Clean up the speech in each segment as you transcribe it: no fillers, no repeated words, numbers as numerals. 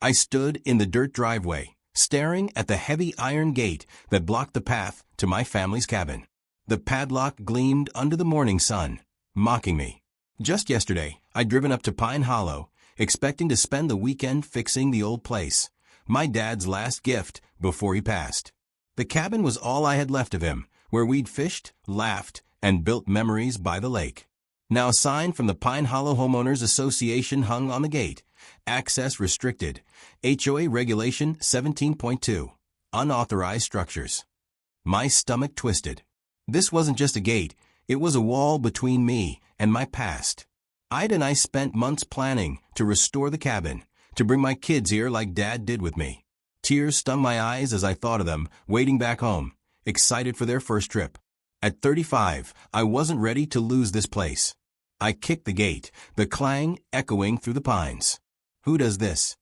I stood in the dirt driveway, staring at the heavy iron gate that blocked the path to my family's cabin. The padlock gleamed under the morning sun, mocking me. Just yesterday, I'd driven up to Pine Hollow, expecting to spend the weekend fixing the old place, my dad's last gift before he passed. The cabin was all I had left of him, where we'd fished, laughed, and built memories by the lake. Now a sign from the Pine Hollow Homeowners Association hung on the gate. Access restricted. HOA Regulation 17.2. Unauthorized structures. My stomach twisted. This wasn't just a gate, it was a wall between me and my past. Ida and I spent months planning to restore the cabin, to bring my kids here like Dad did with me. Tears stung my eyes as I thought of them, waiting back home, excited for their first trip. At 35, I wasn't ready to lose this place. I kicked the gate, the clang echoing through the pines. "Who does this?"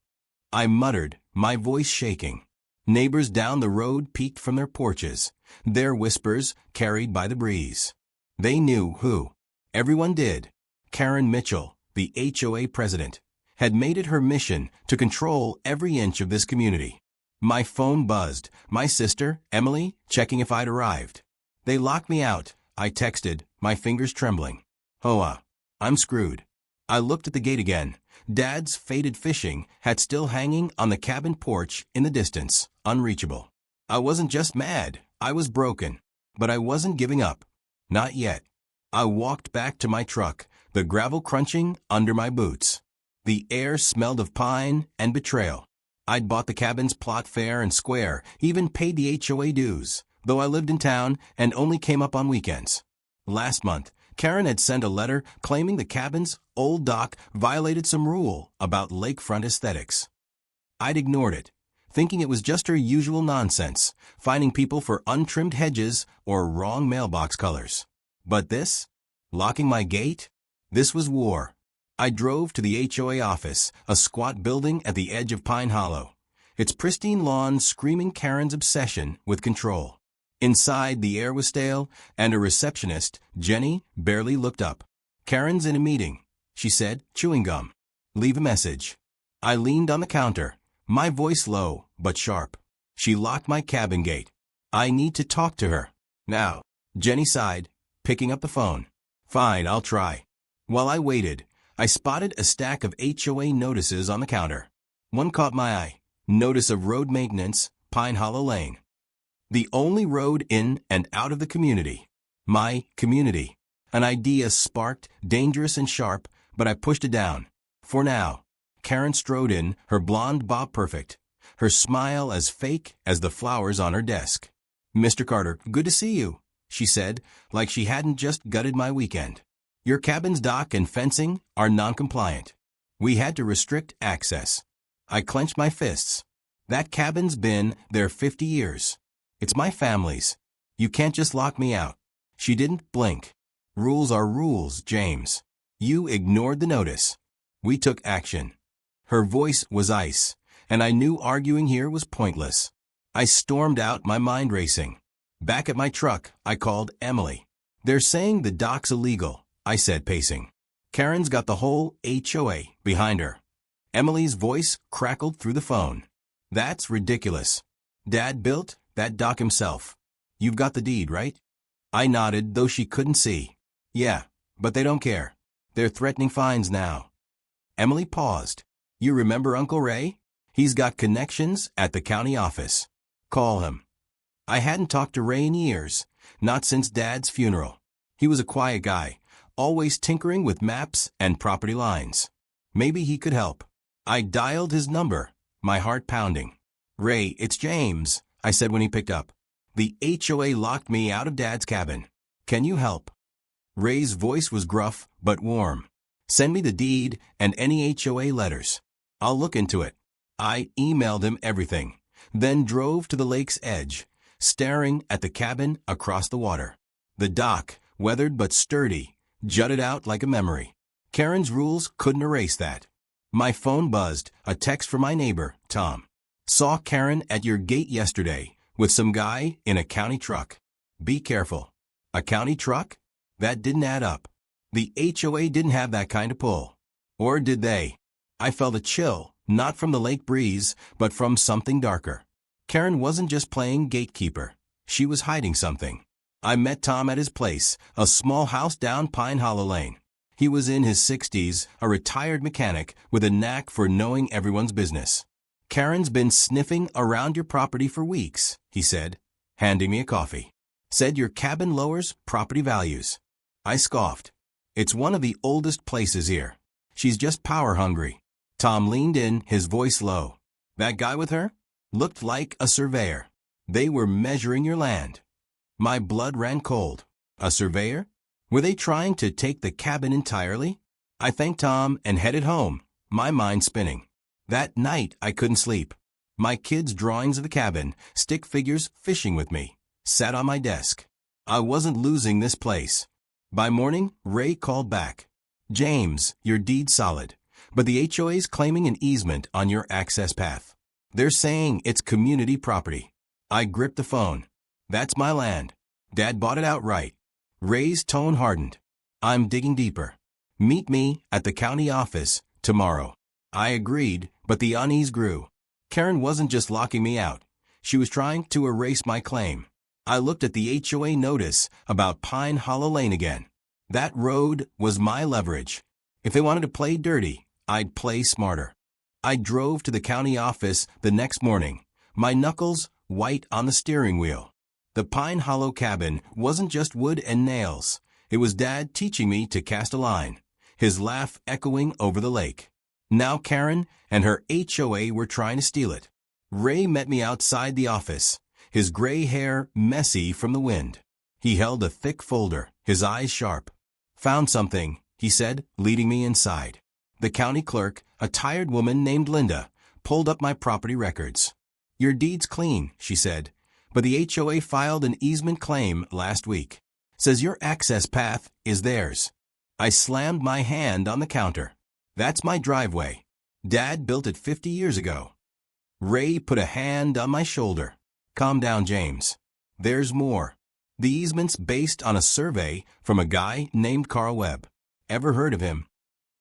I muttered, my voice shaking. Neighbors down the road peeked from their porches, their whispers carried by the breeze. They knew who. Everyone did. Karen Mitchell, the HOA president, had made it her mission to control every inch of this community. My phone buzzed, my sister, Emily, checking if I'd arrived. "They locked me out," I texted, my fingers trembling. "HOA. I'm screwed." I looked at the gate again. Dad's faded fishing hat still hanging on the cabin porch in the distance, unreachable. I wasn't just mad, I was broken. But I wasn't giving up. Not yet. I walked back to my truck, the gravel crunching under my boots. The air smelled of pine and betrayal. I'd bought the cabin's plot fair and square, even paid the HOA dues, though I lived in town and only came up on weekends. Last month, Karen had sent a letter claiming the cabin's old dock violated some rule about lakefront aesthetics. I'd ignored it, thinking it was just her usual nonsense, fining people for untrimmed hedges or wrong mailbox colors. But this? Locking my gate? This was war. I drove to the HOA office, a squat building at the edge of Pine Hollow, its pristine lawn screaming Karen's obsession with control. Inside, the air was stale, and a receptionist, Jenny, barely looked up. "Karen's in a meeting," she said, chewing gum. "Leave a message." I leaned on the counter, my voice low but sharp. She locked my cabin gate. "I need to talk to her. Now." Jenny sighed, picking up the phone. "Fine, I'll try." While I waited, I spotted a stack of HOA notices on the counter. One caught my eye. Notice of road maintenance, Pine Hollow Lane. The only road in and out of the community. My community. An idea sparked, dangerous and sharp, but I pushed it down. For now. Karen strode in, her blonde bob perfect, her smile as fake as the flowers on her desk. "Mr. Carter, good to see you," she said, like she hadn't just gutted my weekend. "Your cabin's dock and fencing are non-compliant. We had to restrict access." I clenched my fists. "That cabin's been there 50 years. It's my family's. You can't just lock me out." She didn't blink. "Rules are rules, James. You ignored the notice. We took action." Her voice was ice, and I knew arguing here was pointless. I stormed out, my mind racing. Back at my truck, I called Emily. "They're saying the dock's illegal," I said, pacing. "Karen's got the whole HOA behind her." Emily's voice crackled through the phone. "That's ridiculous. Dad built that dock himself. You've got the deed, right?" I nodded, though she couldn't see. "Yeah, but they don't care. They're threatening fines now." Emily paused. "You remember Uncle Ray? He's got connections at the county office. Call him." I hadn't talked to Ray in years, not since Dad's funeral. He was a quiet guy, always tinkering with maps and property lines. Maybe he could help. I dialed his number, my heart pounding. "Ray, it's James," I said when he picked up. "The HOA locked me out of Dad's cabin. Can you help?" Ray's voice was gruff but warm. "Send me the deed and any HOA letters. I'll look into it." I emailed him everything, then drove to the lake's edge, staring at the cabin across the water. The dock, weathered but sturdy, jutted out like a memory. Karen's rules couldn't erase that. My phone buzzed, a text from my neighbor, Tom. "Saw Karen at your gate yesterday with some guy in a county truck. Be careful." A county truck? That didn't add up. The HOA didn't have that kind of pull. Or did they? I felt a chill Not from the lake breeze, but from something darker. Karen wasn't just playing gatekeeper. She was hiding something. I met Tom at his place, a small house down Pine Hollow Lane. He was in his 60s, a retired mechanic with a knack for knowing everyone's business. "Karen's been sniffing around your property for weeks," he said, handing me a coffee. "Said your cabin lowers property values." I scoffed. "It's one of the oldest places here. She's just power hungry." Tom leaned in, his voice low. "That guy with her? Looked like a surveyor. They were measuring your land." My blood ran cold. A surveyor? Were they trying to take the cabin entirely? I thanked Tom and headed home, my mind spinning. That night I couldn't sleep. My kids' drawings of the cabin, stick figures fishing with me, sat on my desk. I wasn't losing this place. By morning, Ray called back. "James, your deed's solid, but the HOA's claiming an easement on your access path. They're saying it's community property." I gripped the phone. "That's my land. Dad bought it outright." Ray's tone hardened. "I'm digging deeper. Meet me at the county office tomorrow." I agreed, but the unease grew. Karen wasn't just locking me out. She was trying to erase my claim. I looked at the HOA notice about Pine Hollow Lane again. That road was my leverage. If they wanted to play dirty, I'd play smarter. I drove to the county office the next morning, my knuckles white on the steering wheel. The Pine Hollow cabin wasn't just wood and nails. It was Dad teaching me to cast a line, his laugh echoing over the lake. Now Karen and her HOA were trying to steal it. Ray met me outside the office, his gray hair messy from the wind. He held a thick folder, his eyes sharp. "Found something," he said, leading me inside. The county clerk, a tired woman named Linda, pulled up my property records. "Your deed's clean," she said, "but the HOA filed an easement claim last week. Says your access path is theirs." I slammed my hand on the counter. "That's my driveway. Dad built it 50 years ago." Ray put a hand on my shoulder. "Calm down, James. There's more. The easement's based on a survey from a guy named Carl Webb. Ever heard of him?"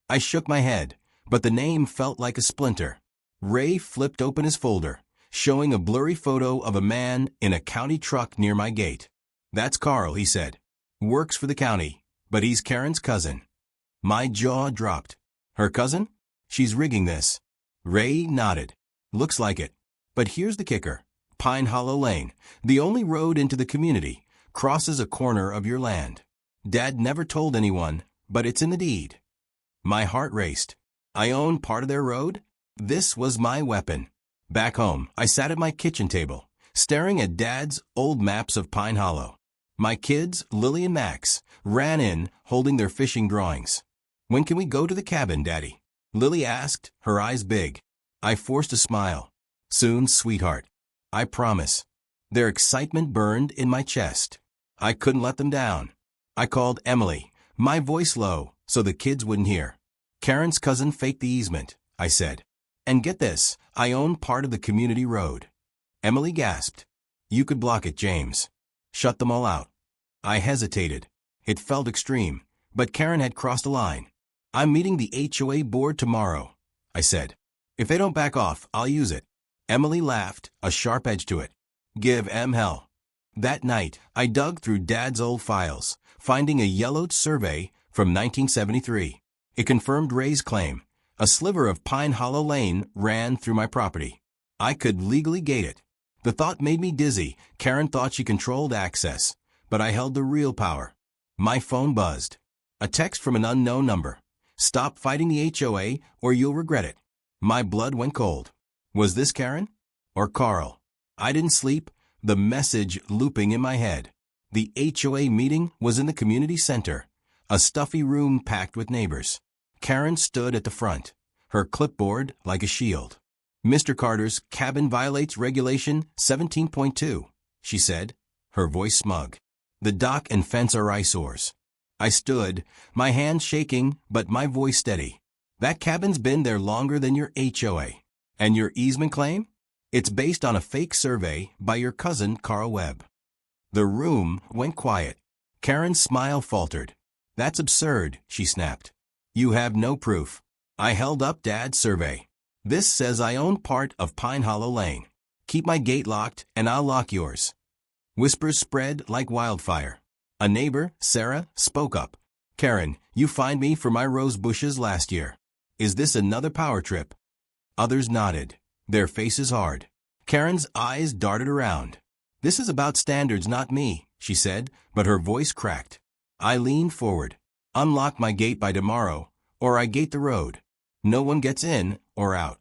I shook my head, but the name felt like a splinter. Ray flipped open his folder, showing a blurry photo of a man in a county truck near my gate. "That's Carl," he said. "Works for the county, but he's Karen's cousin." My jaw dropped. "Her cousin? She's rigging this." Ray nodded. "Looks like it. But here's the kicker. Pine Hollow Lane, the only road into the community, crosses a corner of your land. Dad never told anyone, but it's in the deed." My heart raced. I own part of their road? This was my weapon. Back home, I sat at my kitchen table, staring at Dad's old maps of Pine Hollow. My kids, Lily and Max, ran in, holding their fishing drawings. "When can we go to the cabin, Daddy?" Lily asked, her eyes big. I forced a smile. "Soon, sweetheart. I promise." Their excitement burned in my chest. I couldn't let them down. I called Emily, my voice low, so the kids wouldn't hear. "Karen's cousin faked the easement," I said. "And get this, I own part of the community road." Emily gasped. "You could block it, James. Shut them all out." I hesitated. It felt extreme, but Karen had crossed a line. "I'm meeting the HOA board tomorrow," I said. "If they don't back off, I'll use it." Emily laughed, a sharp edge to it. "Give em hell." That night, I dug through Dad's old files, finding a yellowed survey from 1973. It confirmed Ray's claim. A sliver of Pine Hollow Lane ran through my property. I could legally gate it. The thought made me dizzy. Karen thought she controlled access, but I held the real power. My phone buzzed. A text from an unknown number. "Stop fighting the HOA or you'll regret it." My blood went cold. Was this Karen? Or Carl? I didn't sleep, the message looping in my head. The HOA meeting was in the community center, a stuffy room packed with neighbors. Karen stood at the front, her clipboard like a shield. "Mr. Carter's cabin violates Regulation 17.2, she said, her voice smug. "The dock and fence are eyesores." I stood, my hand shaking but my voice steady. "That cabin's been there longer than your HOA. And your easement claim? It's based on a fake survey by your cousin Carl Webb." The room went quiet. Karen's smile faltered. "That's absurd," she snapped. "You have no proof." I held up Dad's survey. This says I own part of Pine Hollow Lane. Keep my gate locked and I'll lock yours. Whispers spread like wildfire. A neighbor, Sarah, spoke up. Karen, you fined me for my rose bushes last year. Is this another power trip? Others nodded, their faces hard. Karen's eyes darted around. This is about standards, not me, she said, but her voice cracked. I leaned forward. Unlock my gate by tomorrow, or I gate the road. No one gets in or out.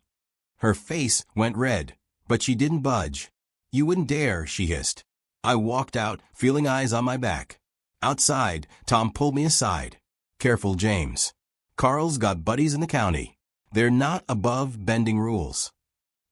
Her face went red, but she didn't budge. You wouldn't dare, she hissed. I walked out, feeling eyes on my back. Outside, Tom pulled me aside. Careful, James. Carl's got buddies in the county. They're not above bending rules.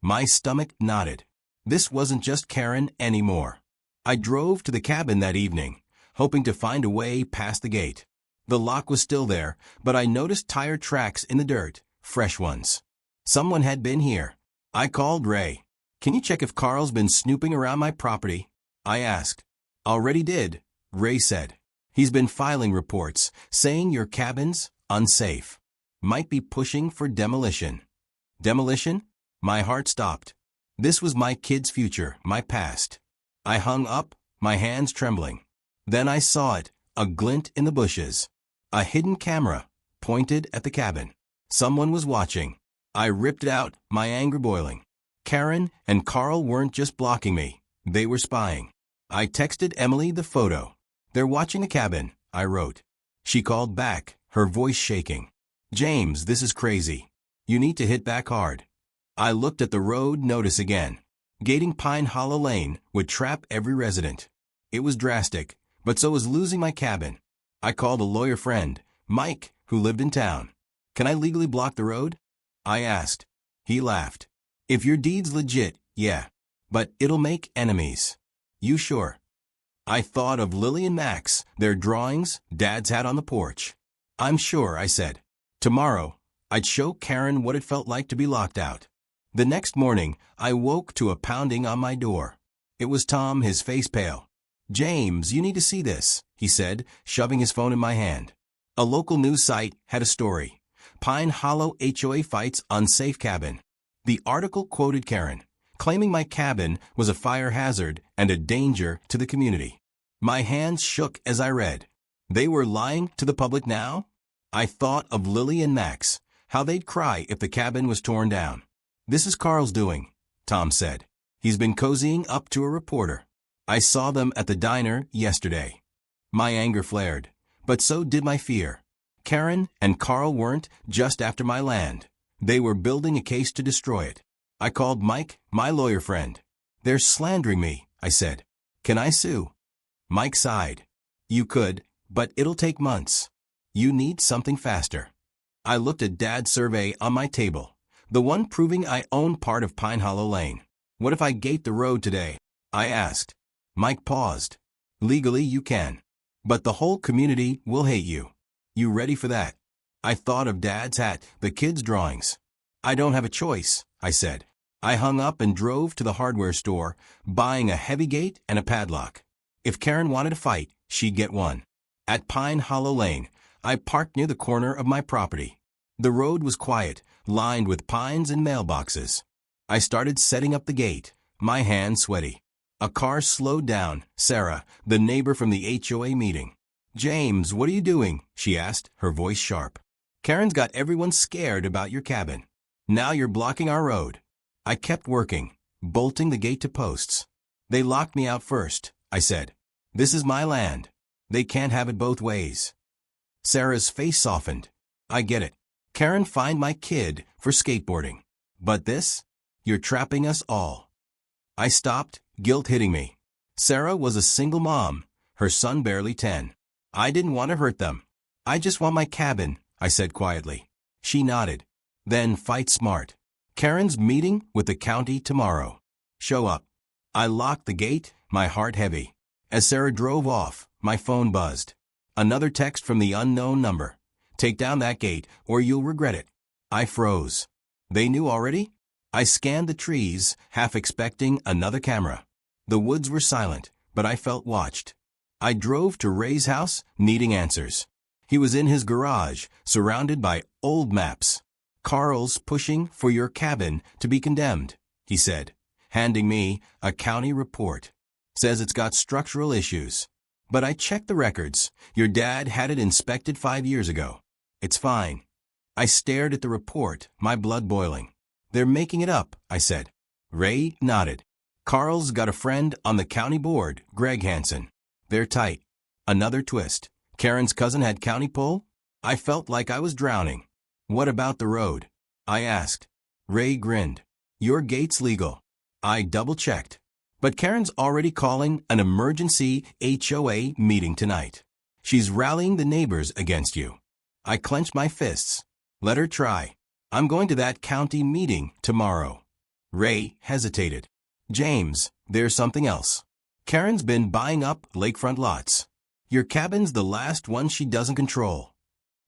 My stomach nodded. This wasn't just Karen anymore. I drove to the cabin that evening, hoping to find a way past the gate. The lock was still there, but I noticed tire tracks in the dirt, fresh ones. Someone had been here. I called Ray. Can you check if Carl's been snooping around my property? I asked. Already did, Ray said. He's been filing reports, saying your cabin's unsafe. Might be pushing for demolition. Demolition? My heart stopped. This was my kid's future, my past. I hung up, my hands trembling. Then I saw it, a glint in the bushes. A hidden camera, pointed at the cabin. Someone was watching. I ripped it out, my anger boiling. Karen and Carl weren't just blocking me, they were spying. I texted Emily the photo. They're watching the cabin, I wrote. She called back, her voice shaking. James, this is crazy. You need to hit back hard. I looked at the road notice again. Gating Pine Hollow Lane would trap every resident. It was drastic, but so was losing my cabin. I called a lawyer friend, Mike, who lived in town. Can I legally block the road? I asked. He laughed. If your deed's legit, yeah. But it'll make enemies. You sure? I thought of Lily and Max, their drawings Dad's had on the porch. I'm sure, I said. Tomorrow, I'd show Karen what it felt like to be locked out. The next morning, I woke to a pounding on my door. It was Tom, his face pale. James, you need to see this, he said, shoving his phone in my hand. A local news site had a story. Pine Hollow HOA fights unsafe cabin. The article quoted Karen, claiming my cabin was a fire hazard and a danger to the community. My hands shook as I read. They were lying to the public now? I thought of Lily and Max, how they'd cry if the cabin was torn down. This is Carl's doing, Tom said. He's been cozying up to a reporter. I saw them at the diner yesterday. My anger flared, but so did my fear. Karen and Carl weren't just after my land. They were building a case to destroy it. I called Mike, my lawyer friend. They're slandering me, I said. Can I sue? Mike sighed. You could, but it'll take months. You need something faster. I looked at Dad's survey on my table, the one proving I own part of Pine Hollow Lane. What if I gate the road today? I asked. Mike paused. Legally you can. But the whole community will hate you. You ready for that? I thought of Dad's hat, the kids' drawings. I don't have a choice, I said. I hung up and drove to the hardware store, buying a heavy gate and a padlock. If Karen wanted a fight, she'd get one. At Pine Hollow Lane, I parked near the corner of my property. The road was quiet, lined with pines and mailboxes. I started setting up the gate, my hands sweaty. A car slowed down, Sarah, the neighbor from the HOA meeting. James, what are you doing? She asked, her voice sharp. Karen's got everyone scared about your cabin. Now you're blocking our road. I kept working, bolting the gate to posts. They locked me out first, I said. This is my land. They can't have it both ways. Sarah's face softened. I get it. Karen fined my kid for skateboarding. But this? You're trapping us all. I stopped, guilt hitting me. Sarah was a single mom, her son barely 10. I didn't want to hurt them. I just want my cabin, I said quietly. She nodded. Then fight smart. Karen's meeting with the county tomorrow. Show up. I locked the gate, my heart heavy. As Sarah drove off, my phone buzzed. Another text from the unknown number. Take down that gate, or you'll regret it. I froze. They knew already? I scanned the trees, half expecting another camera. The woods were silent, but I felt watched. I drove to Ray's house, needing answers. He was in his garage, surrounded by old maps. Carl's pushing for your cabin to be condemned, he said, handing me a county report. Says it's got structural issues. But I checked the records. Your dad had it inspected 5 years ago. It's fine. I stared at the report, my blood boiling. They're making it up, I said. Ray nodded. Carl's got a friend on the county board, Greg Hansen. They're tight. Another twist. Karen's cousin had county pull? I felt like I was drowning. What about the road? I asked. Ray grinned. Your gate's legal. I double-checked. But Karen's already calling an emergency HOA meeting tonight. She's rallying the neighbors against you. I clenched my fists. Let her try. I'm going to that county meeting tomorrow. Ray hesitated. James, there's something else. Karen's been buying up lakefront lots. Your cabin's the last one she doesn't control.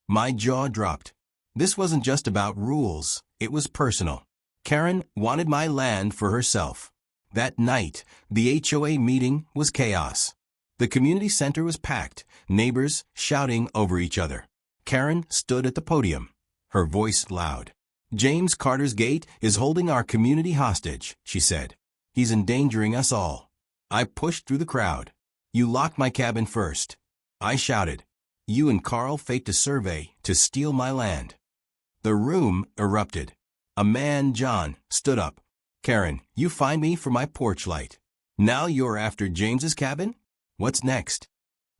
My jaw dropped. This wasn't just about rules, it was personal. Karen wanted my land for herself. That night, the HOA meeting was chaos. The community center was packed, neighbors shouting over each other. Karen stood at the podium, her voice loud. James Carter's gate is holding our community hostage, she said. He's endangering us all. I pushed through the crowd. You locked my cabin first. I shouted. You and Carl faked a survey to steal my land. The room erupted. A man, John, stood up. Karen, you fined me for my porch light. Now you're after James's cabin? What's next?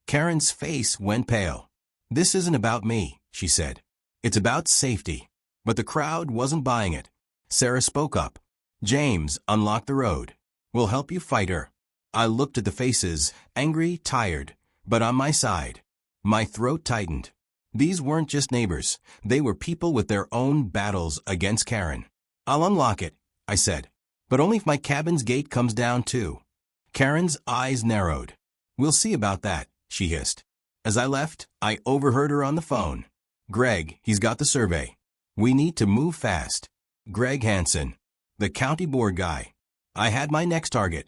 Karen's face went pale. This isn't about me, she said. It's about safety. But the crowd wasn't buying it. Sarah spoke up. James, unlock the road. We'll help you fight her. I looked at the faces, angry, tired, but on my side. My throat tightened. These weren't just neighbors. They were people with their own battles against Karen. I'll unlock it, I said. But only if my cabin's gate comes down too. Karen's eyes narrowed. We'll see about that, she hissed. As I left, I overheard her on the phone. Greg, he's got the survey. We need to move fast. Greg Hansen, the county board guy. I had my next target.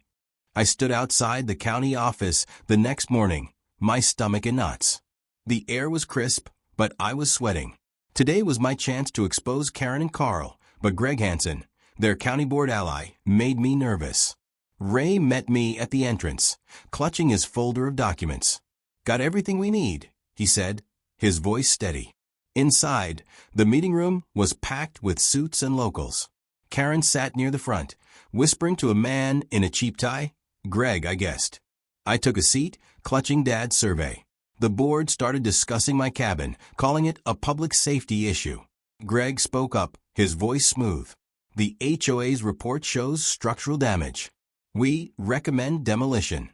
I stood outside the county office the next morning, my stomach in knots. The air was crisp, but I was sweating. Today was my chance to expose Karen and Carl, but Greg Hansen, their county board ally, made me nervous. Ray met me at the entrance, clutching his folder of documents. Got everything we need, he said, his voice steady. Inside, the meeting room was packed with suits and locals. Karen sat near the front, whispering to a man in a cheap tie. Greg, I guessed. I took a seat, clutching Dad's survey. The board started discussing my cabin, calling it a public safety issue. Greg spoke up, his voice smooth. The HOA's report shows structural damage. We recommend demolition.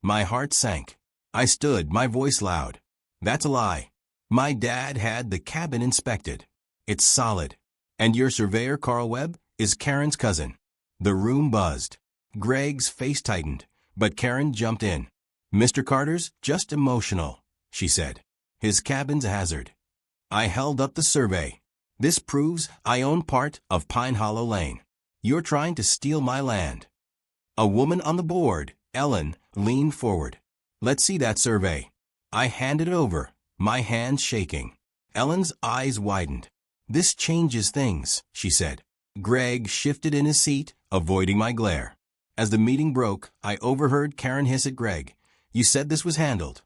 My heart sank. I stood, my voice loud. That's a lie. My dad had the cabin inspected. It's solid. And your surveyor, Carl Webb, is Karen's cousin. The room buzzed. Greg's face tightened, but Karen jumped in. Mr. Carter's just emotional, she said. His cabin's a hazard. I held up the survey. This proves I own part of Pine Hollow Lane. You're trying to steal my land. A woman on the board, Ellen, leaned forward. Let's see that survey. I handed it over, my hands shaking. Ellen's eyes widened. This changes things, she said. Greg shifted in his seat, avoiding my glare. As the meeting broke, I overheard Karen hiss at Greg. You said this was handled.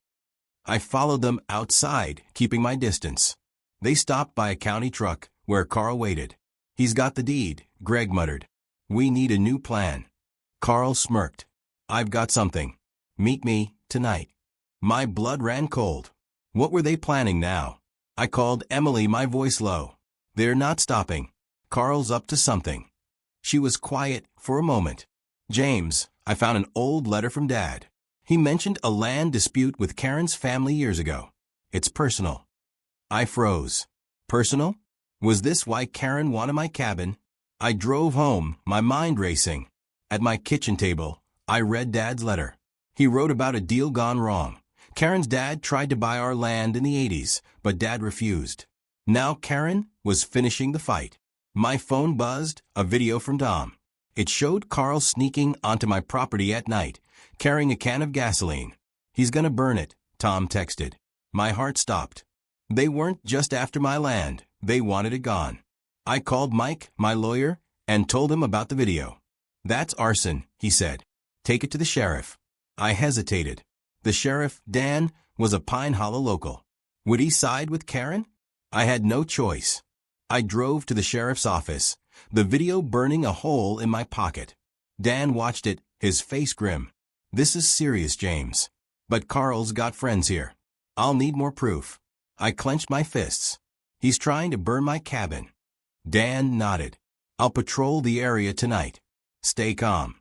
I followed them outside, keeping my distance. They stopped by a county truck, where Carl waited. He's got the deed, Greg muttered. We need a new plan. Carl smirked. I've got something. Meet me, tonight. My blood ran cold. What were they planning now? I called Emily, my voice low. They're not stopping. Carl's up to something. She was quiet for a moment. James, I found an old letter from Dad. He mentioned a land dispute with Karen's family years ago. It's personal. I froze. Personal? Was this why Karen wanted my cabin? I drove home, my mind racing. At my kitchen table, I read Dad's letter. He wrote about a deal gone wrong. Karen's dad tried to buy our land in the 80s, but Dad refused. Now Karen was finishing the fight. My phone buzzed, a video from Dom. It showed Carl sneaking onto my property at night, carrying a can of gasoline. He's gonna burn it, Tom texted. My heart stopped. They weren't just after my land, they wanted it gone. I called Mike, my lawyer, and told him about the video. "That's arson," he said. "Take it to the sheriff." I hesitated. The sheriff, Dan, was a Pine Hollow local. Would he side with Karen? I had no choice. I drove to the sheriff's office, the video burning a hole in my pocket. Dan watched it, his face grim. "This is serious, James. But Carl's got friends here. I'll need more proof." I clenched my fists. "He's trying to burn my cabin." Dan nodded. "I'll patrol the area tonight. Stay calm."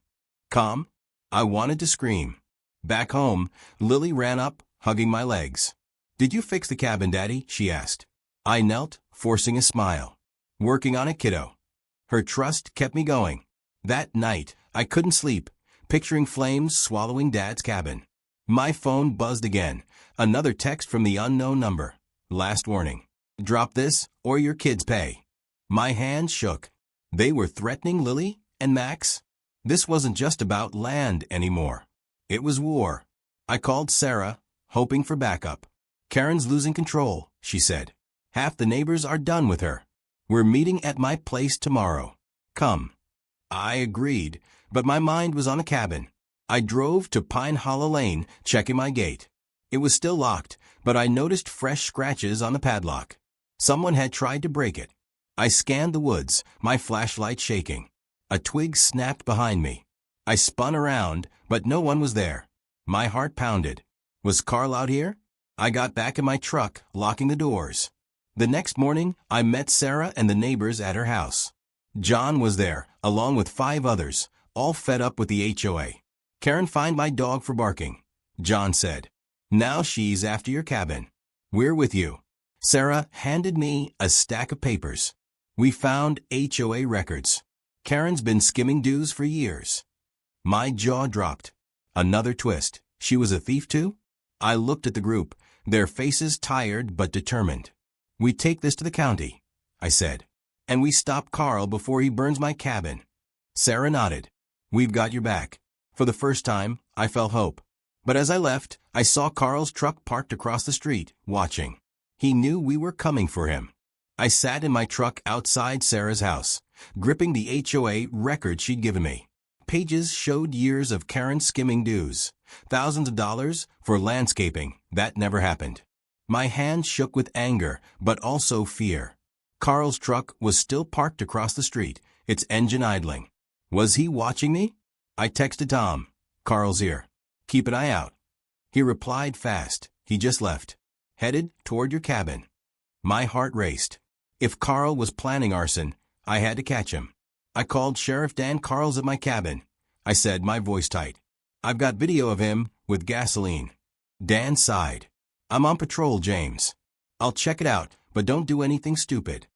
Calm? I wanted to scream. Back home, Lily ran up, hugging my legs. "Did you fix the cabin, Daddy?" she asked. I knelt, forcing a smile. "Working on it, kiddo." Her trust kept me going. That night, I couldn't sleep, picturing flames swallowing Dad's cabin. My phone buzzed again, another text from the unknown number. Last warning. Drop this, or your kids pay. My hands shook. They were threatening Lily and Max? This wasn't just about land anymore. It was war. I called Sarah, hoping for backup. "Karen's losing control," she said. "Half the neighbors are done with her. We're meeting at my place tomorrow. Come." I agreed, but my mind was on a cabin. I drove to Pine Hollow Lane, checking my gate. It was still locked, but I noticed fresh scratches on the padlock. Someone had tried to break it. I scanned the woods, my flashlight shaking. A twig snapped behind me. I spun around, but no one was there. My heart pounded. Was Carl out here? I got back in my truck, locking the doors. The next morning, I met Sarah and the neighbors at her house. John was there, along with 5 others, all fed up with the HOA. "Karen fined my dog for barking," John said. "Now she's after your cabin. We're with you." Sarah handed me a stack of papers. We found HOA records. Karen's been skimming dues for years. My jaw dropped. Another twist. She was a thief too? I looked at the group, their faces tired but determined. "We take this to the county," I said. "And we stop Carl before he burns my cabin." Sarah nodded. "We've got your back." For the first time, I felt hope. But as I left, I saw Carl's truck parked across the street, watching. He knew we were coming for him. I sat in my truck outside Sarah's house, gripping the HOA record she'd given me. Pages showed years of Karen skimming dues, thousands of dollars for landscaping that never happened. My hands shook with anger, but also fear. Carl's truck was still parked across the street, its engine idling. Was he watching me? I texted Tom, Carl's here. "Keep an eye out." He replied fast. He just left. "Headed toward your cabin." My heart raced. If Carl was planning arson, I had to catch him. I called Sheriff Dan Carl's at my cabin. I said, my voice tight. "I've got video of him with gasoline." Dan sighed. "I'm on patrol, James. I'll check it out, but don't do anything stupid."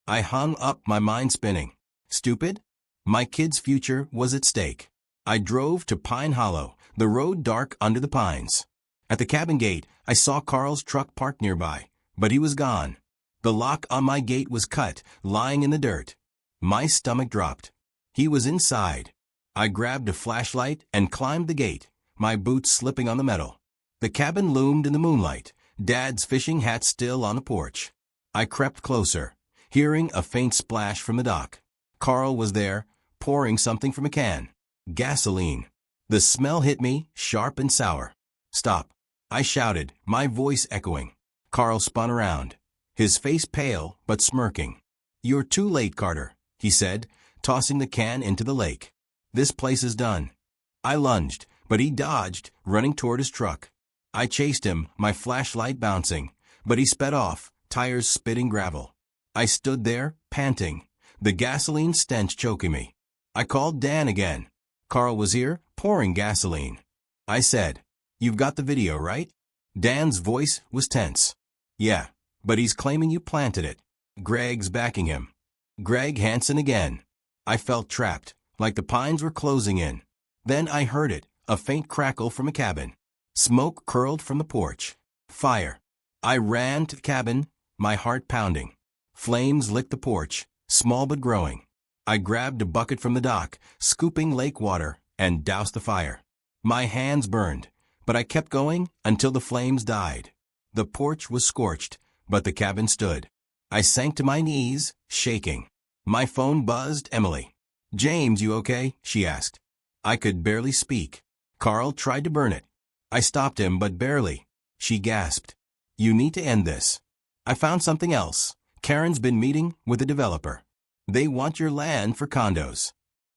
I hung up, my mind spinning. Stupid? My kid's future was at stake. I drove to Pine Hollow, the road dark under the pines. At the cabin gate, I saw Carl's truck parked nearby, but he was gone. The lock on my gate was cut, lying in the dirt. My stomach dropped. He was inside. I grabbed a flashlight and climbed the gate, my boots slipping on the metal. The cabin loomed in the moonlight, Dad's fishing hat still on the porch. I crept closer, hearing a faint splash from the dock. Carl was there, pouring something from a can. Gasoline. The smell hit me, sharp and sour. "Stop," I shouted, my voice echoing. Carl spun around, his face pale but smirking. "You're too late, Carter," he said, tossing the can into the lake. "This place is done." I lunged, but he dodged, running toward his truck. I chased him, my flashlight bouncing, but he sped off, tires spitting gravel. I stood there, panting, the gasoline stench choking me. I called Dan again. Carl was here, pouring gasoline. I said, "You've got the video, right?" Dan's voice was tense. "Yeah, but he's claiming you planted it. Greg's backing him." Greg Hansen again. I felt trapped, like the pines were closing in. Then I heard it, a faint crackle from a cabin. Smoke curled from the porch. Fire. I ran to the cabin, my heart pounding. Flames licked the porch, small but growing. I grabbed a bucket from the dock, scooping lake water, and doused the fire. My hands burned, but I kept going until the flames died. The porch was scorched, but the cabin stood. I sank to my knees, shaking. My phone buzzed. Emily. James, you okay? She asked. I could barely speak. Carl tried to burn it. I stopped him, but barely. She gasped. You need to end this. I found something else. Karen's been meeting with a developer. They want your land for condos.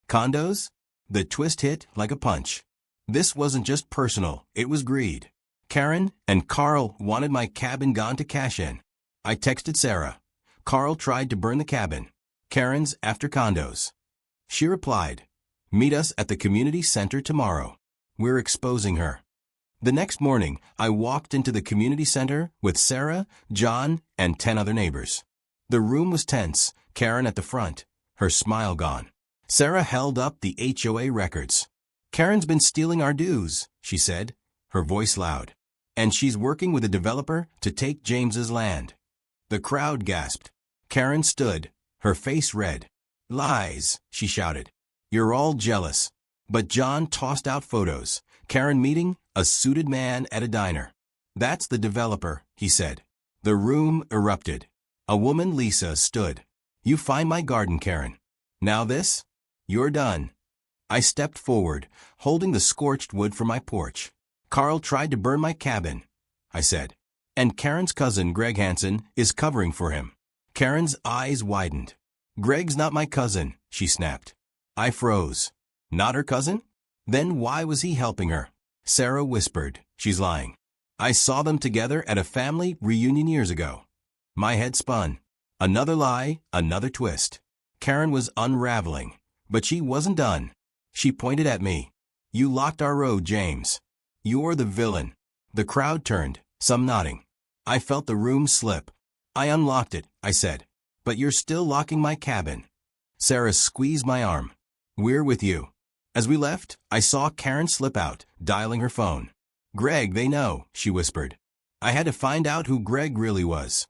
Condos? The twist hit like a punch. This wasn't just personal, it was greed. Karen and Carl wanted my cabin gone to cash in. I texted Sarah. Carl tried to burn the cabin. Karen's after condos. She replied, meet us at the community center tomorrow. We're exposing her. The next morning, I walked into the community center with Sarah, John, and 10 other neighbors. The room was tense, Karen at the front, her smile gone. Sarah held up the HOA records. Karen's been stealing our dues, she said, her voice loud. And she's working with a developer to take James's land. The crowd gasped. Karen stood, her face red. Lies, she shouted. You're all jealous. But John tossed out photos. Karen meeting a suited man at a diner. That's the developer, he said. The room erupted. A woman, Lisa, stood. You find my garden, Karen. Now this? You're done. I stepped forward, holding the scorched wood from my porch. Carl tried to burn my cabin, I said. And Karen's cousin, Greg Hansen, is covering for him. Karen's eyes widened. Greg's not my cousin, she snapped. I froze. Not her cousin? Then why was he helping her? Sarah whispered. She's lying. I saw them together at a family reunion years ago. My head spun. Another lie, another twist. Karen was unraveling, but she wasn't done. She pointed at me. You locked our road, James. You're the villain. The crowd turned, some nodding. I felt the room slip. I unlocked it, I said. But you're still locking my cabin. Sarah squeezed my arm. We're with you. As we left, I saw Karen slip out, dialing her phone. Greg, they know, she whispered. I had to find out who Greg really was.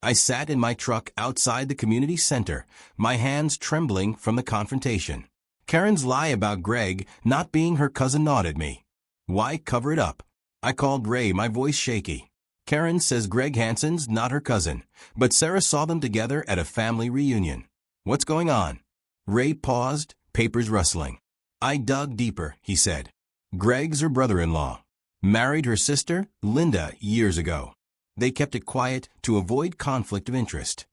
I sat in my truck outside the community center, my hands trembling from the confrontation. Karen's lie about Greg not being her cousin gnawed at me. Why cover it up? I called Ray, my voice shaky. Karen says Greg Hansen's not her cousin, but Sarah saw them together at a family reunion. What's going on? Ray paused, papers rustling. I dug deeper, he said. Greg's her brother-in-law. Married her sister, Linda, years ago. They kept it quiet to avoid conflict of interest.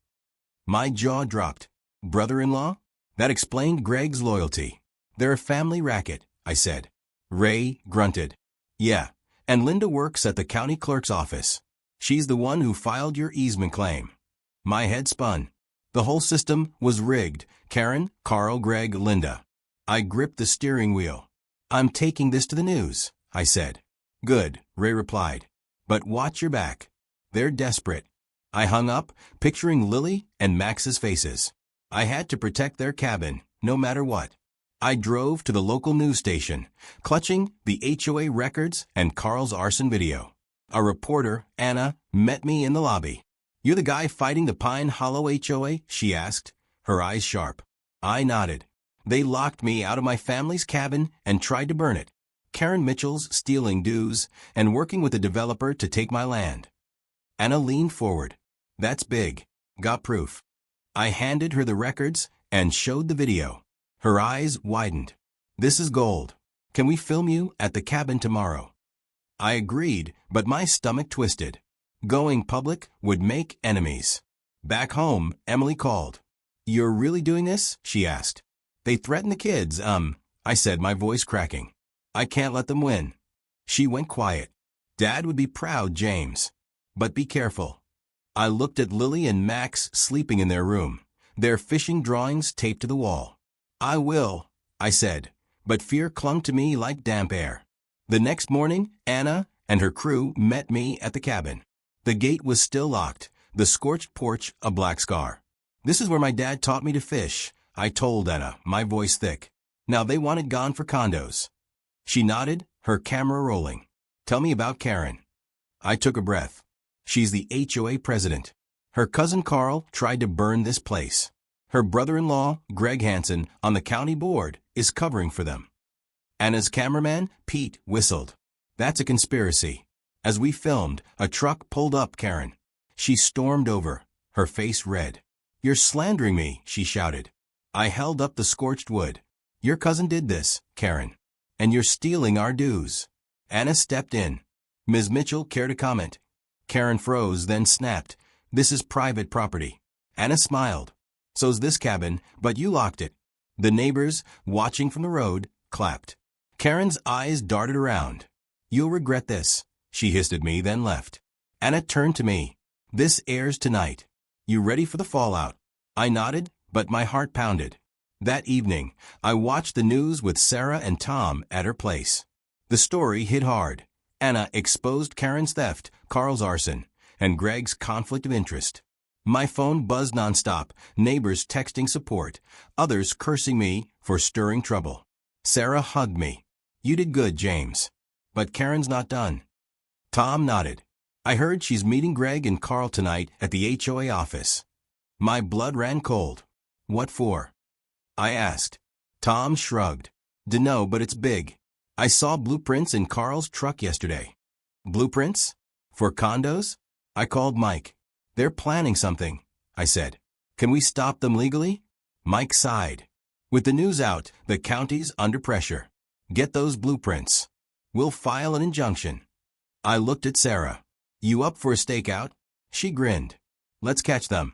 My jaw dropped. Brother-in-law? That explained Greg's loyalty. They're a family racket, I said. Ray grunted. Yeah, and Linda works at the county clerk's office. She's the one who filed your easement claim. My head spun. The whole system was rigged. Karen, Carl, Greg, Linda. I gripped the steering wheel. I'm taking this to the news, I said. Good, Ray replied. But watch your back. They're desperate. I hung up, picturing Lily and Max's faces. I had to protect their cabin, no matter what. I drove to the local news station, clutching the HOA records and Carl's arson video. A reporter, Anna, met me in the lobby. You the guy fighting the Pine Hollow HOA? She asked, her eyes sharp. I nodded. They locked me out of my family's cabin and tried to burn it. Karen Mitchell's stealing dues and working with a developer to take my land. Anna leaned forward. That's big. Got proof. I handed her the records and showed the video. Her eyes widened. This is gold. Can we film you at the cabin tomorrow? I agreed, but my stomach twisted. Going public would make enemies. Back home, Emily called. You're really doing this? She asked. They threaten the kids, I said, my voice cracking. I can't let them win. She went quiet. Dad would be proud, James. But be careful. I looked at Lily and Max sleeping in their room, their fishing drawings taped to the wall. I will, I said, but fear clung to me like damp air. The next morning, Anna and her crew met me at the cabin. The gate was still locked, the scorched porch a black scar. This is where my dad taught me to fish, I told Anna, my voice thick. Now they want it gone for condos. She nodded, her camera rolling. Tell me about Karen. I took a breath. She's the HOA president. Her cousin Carl tried to burn this place. Her brother-in-law, Greg Hansen, on the county board, is covering for them. Anna's cameraman, Pete, whistled. That's a conspiracy. As we filmed, a truck pulled up Karen. She stormed over, her face red. You're slandering me, she shouted. I held up the scorched wood. Your cousin did this, Karen. And you're stealing our dues. Anna stepped in. Ms. Mitchell, care to comment? Karen froze, then snapped. This is private property. Anna smiled. So's this cabin, but you locked it. The neighbors, watching from the road, clapped. Karen's eyes darted around. You'll regret this, she hissed at me, then left. Anna turned to me. This airs tonight. You ready for the fallout? I nodded, but my heart pounded. That evening, I watched the news with Sarah and Tom at her place. The story hit hard. Anna exposed Karen's theft, Carl's arson, and Greg's conflict of interest. My phone buzzed nonstop, neighbors texting support, others cursing me for stirring trouble. Sarah hugged me. You did good, James. But Karen's not done. Tom nodded. I heard she's meeting Greg and Carl tonight at the HOA office. My blood ran cold. What for? I asked. Tom shrugged. Dunno, but it's big. I saw blueprints in Carl's truck yesterday. Blueprints? For condos? I called Mike. They're planning something, I said. Can we stop them legally? Mike sighed. With the news out, the county's under pressure. Get those blueprints. We'll file an injunction. I looked at Sarah. You up for a stakeout? She grinned. Let's catch them.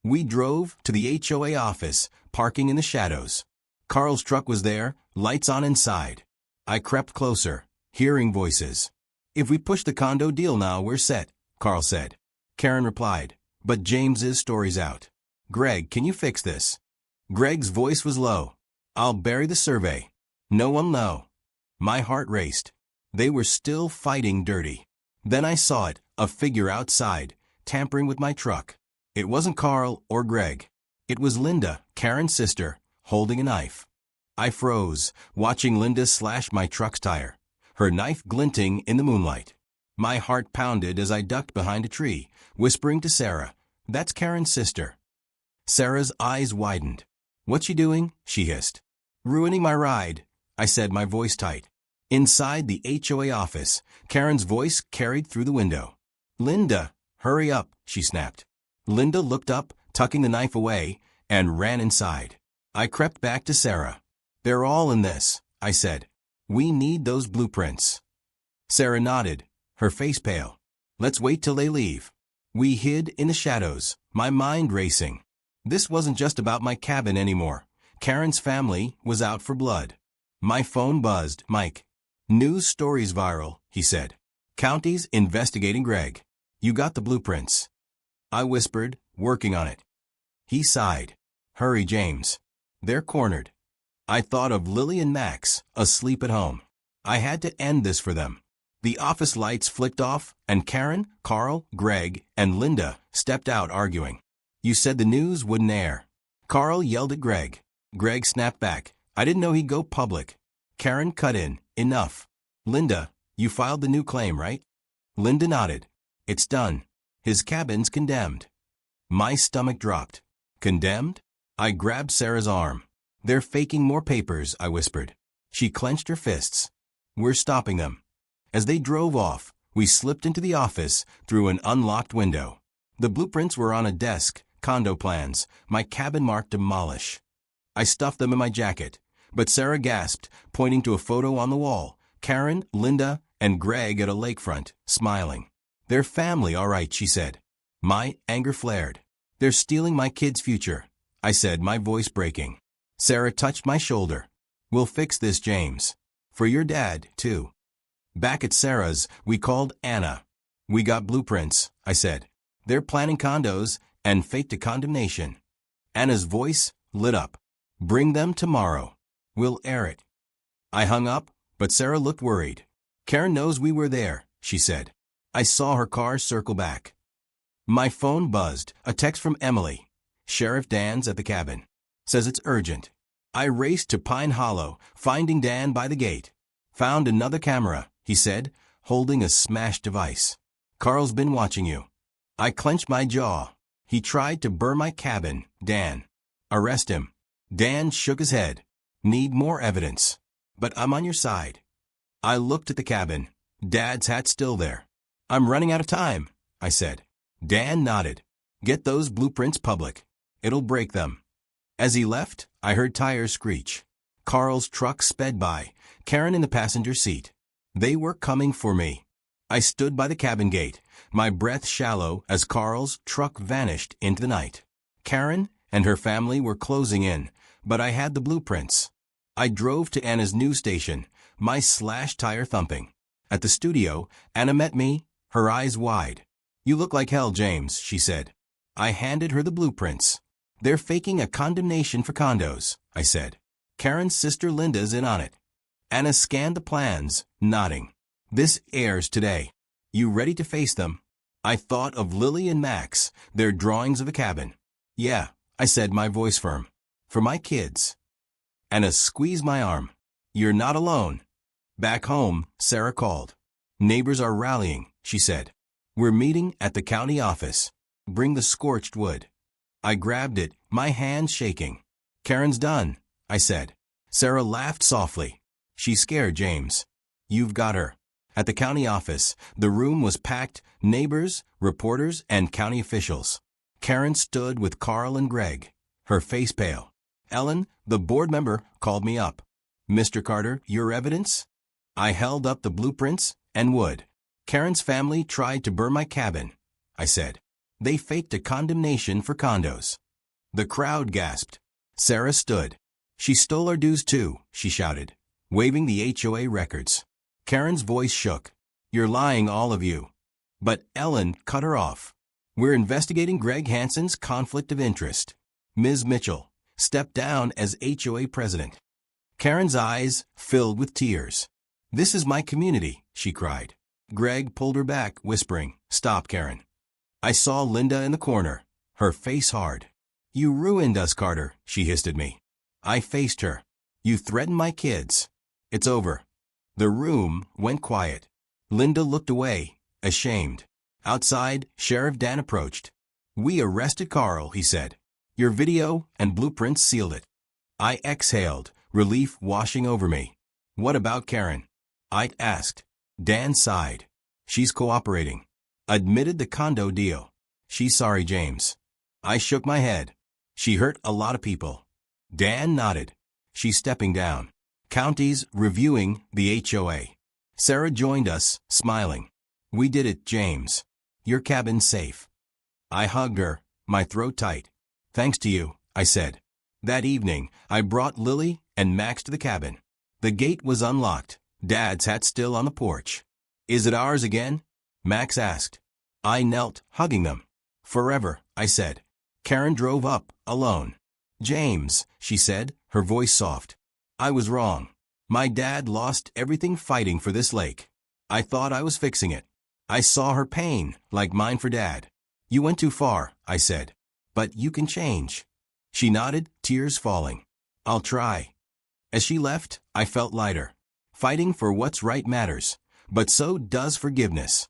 We drove to the HOA office, parking in the shadows. Carl's truck was there, lights on inside. I crept closer, hearing voices. If we push the condo deal now, we're set, Carl said. Karen replied, but James's story's out. Greg, can you fix this? Greg's voice was low. I'll bury the survey. No one know. My heart raced. They were still fighting dirty. Then I saw it, a figure outside, tampering with my truck. It wasn't Carl or Greg. It was Linda, Karen's sister, holding a knife. I froze, watching Linda slash my truck's tire, her knife glinting in the moonlight. My heart pounded as I ducked behind a tree, whispering to Sarah, that's Karen's sister. Sarah's eyes widened. What's she doing? She hissed. Ruining my ride, I said, my voice tight. Inside the HOA office, Karen's voice carried through the window. Linda, hurry up, she snapped. Linda looked up, tucking the knife away, and ran inside. I crept back to Sarah. They're all in this, I said. We need those blueprints. Sarah nodded, her face pale. Let's wait till they leave. We hid in the shadows, my mind racing. This wasn't just about my cabin anymore. Karen's family was out for blood. My phone buzzed. Mike. News stories viral, he said. County's investigating Greg. You got the blueprints. I whispered, working on it. He sighed. Hurry, James. They're cornered. I thought of Lily and Max, asleep at home. I had to end this for them. The office lights flicked off, and Karen, Carl, Greg, and Linda stepped out arguing. You said the news wouldn't air. Carl yelled at Greg. Greg snapped back. I didn't know he'd go public. Karen cut in. Enough. Linda, you filed the new claim, right? Linda nodded. It's done. His cabin's condemned. My stomach dropped. Condemned? I grabbed Sarah's arm. They're faking more papers, I whispered. She clenched her fists. We're stopping them. As they drove off, we slipped into the office through an unlocked window. The blueprints were on a desk, condo plans, my cabin marked demolish. I stuffed them in my jacket, but Sarah gasped, pointing to a photo on the wall. Karen, Linda, and Greg at a lakefront, smiling. They're family, all right, she said. My anger flared. They're stealing my kid's future, I said, my voice breaking. Sarah touched my shoulder. We'll fix this, James. For your dad, too. Back at Sarah's, we called Anna. We got blueprints, I said. They're planning condos and fate to condemnation. Anna's voice lit up. Bring them tomorrow. We'll air it. I hung up, but Sarah looked worried. Karen knows we were there, she said. I saw her car circle back. My phone buzzed, a text from Emily. Sheriff Dan's at the cabin. Says it's urgent. I raced to Pine Hollow, finding Dan by the gate. Found another camera, he said, holding a smashed device. Carl's been watching you. I clenched my jaw. He tried to burn my cabin, Dan. Arrest him. Dan shook his head. Need more evidence. But I'm on your side. I looked at the cabin. Dad's hat's still there. I'm running out of time, I said. Dan nodded. Get those blueprints public. It'll break them. As he left, I heard tires screech. Carl's truck sped by, Karen in the passenger seat. They were coming for me. I stood by the cabin gate, my breath shallow as Carl's truck vanished into the night. Karen and her family were closing in, but I had the blueprints. I drove to Anna's news station, my slash tire thumping. At the studio, Anna met me, her eyes wide. "You look like hell, James," she said. I handed her the blueprints. "They're faking a condemnation for condos," I said. "Karen's sister Linda's in on it." Anna scanned the plans, nodding. "This airs today. You ready to face them?" I thought of Lily and Max, their drawings of a cabin. "Yeah," I said, my voice firm. "For my kids." Anna squeezed my arm. "You're not alone." Back home, Sarah called. "Neighbors are rallying," she said. "We're meeting at the county office. Bring the scorched wood." I grabbed it, my hand shaking. "Karen's done," I said. Sarah laughed softly. "She's scared, James." "You've got her." At the county office, the room was packed, neighbors, reporters, and county officials. Karen stood with Carl and Greg, her face pale. Ellen, the board member, called me up. "Mr. Carter, your evidence?" I held up the blueprints and wood. "Karen's family tried to burn my cabin," I said. "They faked a condemnation for condos." The crowd gasped. Sarah stood. "She stole our dues too," she shouted, waving the HOA records. Karen's voice shook. "You're lying, all of you." But Ellen cut her off. "We're investigating Greg Hansen's conflict of interest. Ms. Mitchell, step down as HOA president." Karen's eyes filled with tears. "This is my community," she cried. Greg pulled her back, whispering, "Stop, Karen." I saw Linda in the corner, her face hard. "You ruined us, Carter," she hissed at me. I faced her. "You threatened my kids. It's over." The room went quiet. Linda looked away, ashamed. Outside, Sheriff Dan approached. "We arrested Carl," he said. "Your video and blueprints sealed it." I exhaled, relief washing over me. "What about Karen?" I asked. Dan sighed. "She's cooperating. Admitted the condo deal. She's sorry, James." I shook my head. "She hurt a lot of people." Dan nodded. "She's stepping down. County's reviewing the HOA." Sarah joined us, smiling. "We did it, James. Your cabin's safe." I hugged her, my throat tight. "Thanks to you," I said. That evening, I brought Lily and Max to the cabin. The gate was unlocked. Dad sat still on the porch. "Is it ours again?" Max asked. I knelt, hugging them. "Forever," I said. Karen drove up, alone. "James," she said, her voice soft. "I was wrong. My dad lost everything fighting for this lake. I thought I was fixing it. I saw her pain, like mine for Dad. You went too far," I said. "But you can change." She nodded, tears falling. "I'll try." As she left, I felt lighter. Fighting for what's right matters, but so does forgiveness.